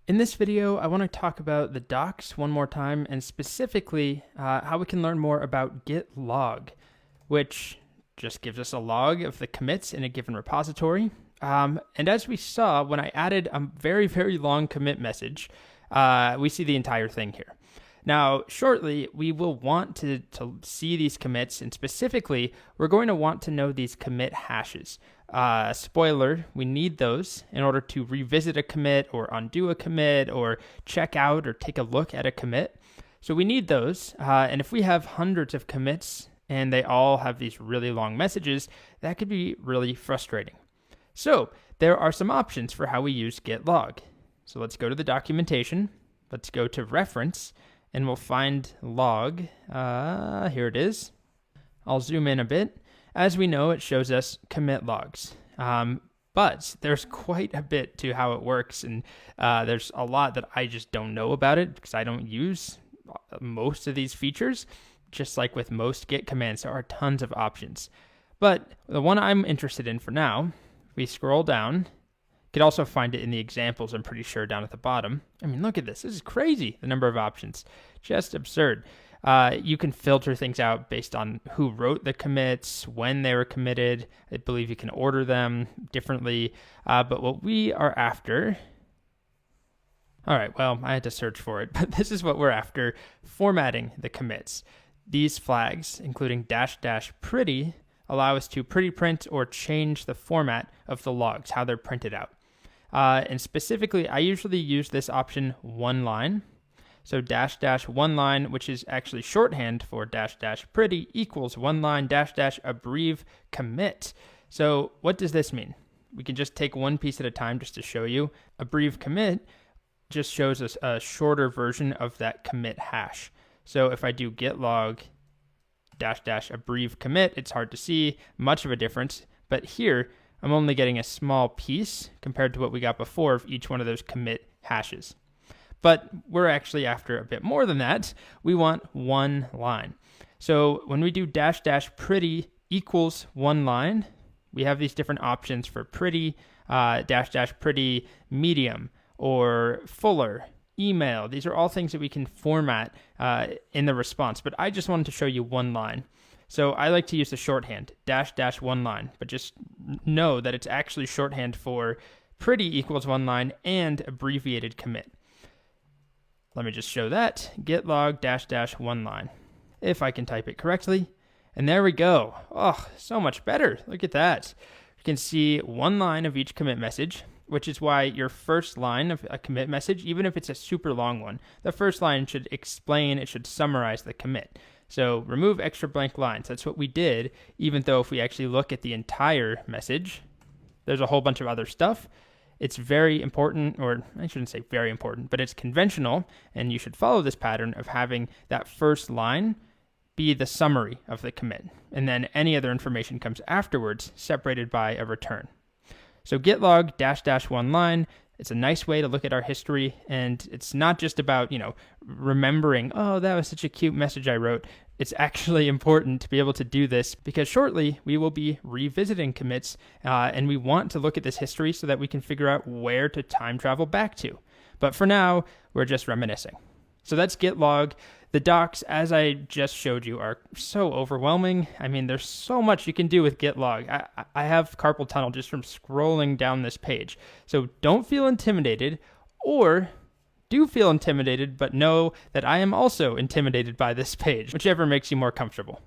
In this video, I want to talk about the docs one more time, and specifically how we can learn more about git log, which just gives us a log of the commits in a given repository. And as we saw, when I added a very, very long commit message, we see the entire thing here. Now, shortly, we will want to see these commits, and specifically, we're going to want to know these commit hashes. Spoiler, we need those in order to revisit a commit or undo a commit or check out or take a look at a commit. So we need those, and if we have hundreds of commits and they all have these really long messages, that could be really frustrating. So there are some options for how we use git log. So let's go to the documentation. Let's go to reference, and we'll find log. Here it is. I'll zoom in a bit. As we know, it shows us commit logs. But there's quite a bit to how it works, and there's a lot that I just don't know about it because I don't use most of these features. Just like with most Git commands, there are tons of options. But the one I'm interested in for now, we scroll down. You could also find it in the examples, I'm pretty sure, down at the bottom. I mean, look at this. This is crazy, the number of options. Just absurd. You can filter things out based on who wrote the commits, when they were committed. I believe you can order them differently. But what we are after... All right, well, I had to search for it, but this is what we're after, formatting the commits. These flags, including -- pretty, allow us to pretty print or change the format of the logs, how they're printed out. And specifically, I usually use this option one line. So -- one line, which is actually shorthand for -- pretty, equals one line -- abbrev commit. So what does this mean? We can just take one piece at a time just to show you. Abbrev commit just shows us a shorter version of that commit hash. So if I do git log -- abbrev commit, it's hard to see much of a difference. But here, I'm only getting a small piece compared to what we got before of each one of those commit hashes. But we're actually after a bit more than that. We want one line. So when we do -- pretty equals one line, we have these different options for pretty, -- pretty medium, or fuller, email. These are all things that we can format in the response. But I just wanted to show you one line. So I like to use the shorthand, -- one line. But just know that it's actually shorthand for pretty equals one line and abbreviated commit. Let me just show that. Git log -- one line. If I can type it correctly. And there we go. Oh, so much better. Look at that. You can see one line of each commit message, which is why your first line of a commit message, even if it's a super long one, the first line should explain, it should summarize the commit. So remove extra blank lines. That's what we did, even though if we actually look at the entire message, there's a whole bunch of other stuff. It's very important, or I shouldn't say very important, but it's conventional, and you should follow this pattern of having that first line be the summary of the commit, and then any other information comes afterwards, separated by a return. So git log -- one line, it's a nice way to look at our history, and it's not just about, remembering, oh, that was such a cute message I wrote. It's actually important to be able to do this because shortly we will be revisiting commits, and we want to look at this history so that we can figure out where to time travel back to. But for now, we're just reminiscing. So that's git log. The docs, as I just showed you, are so overwhelming. I mean, there's so much you can do with git log. I have carpal tunnel just from scrolling down this page. So don't feel intimidated, or do feel intimidated, but know that I am also intimidated by this page, whichever makes you more comfortable.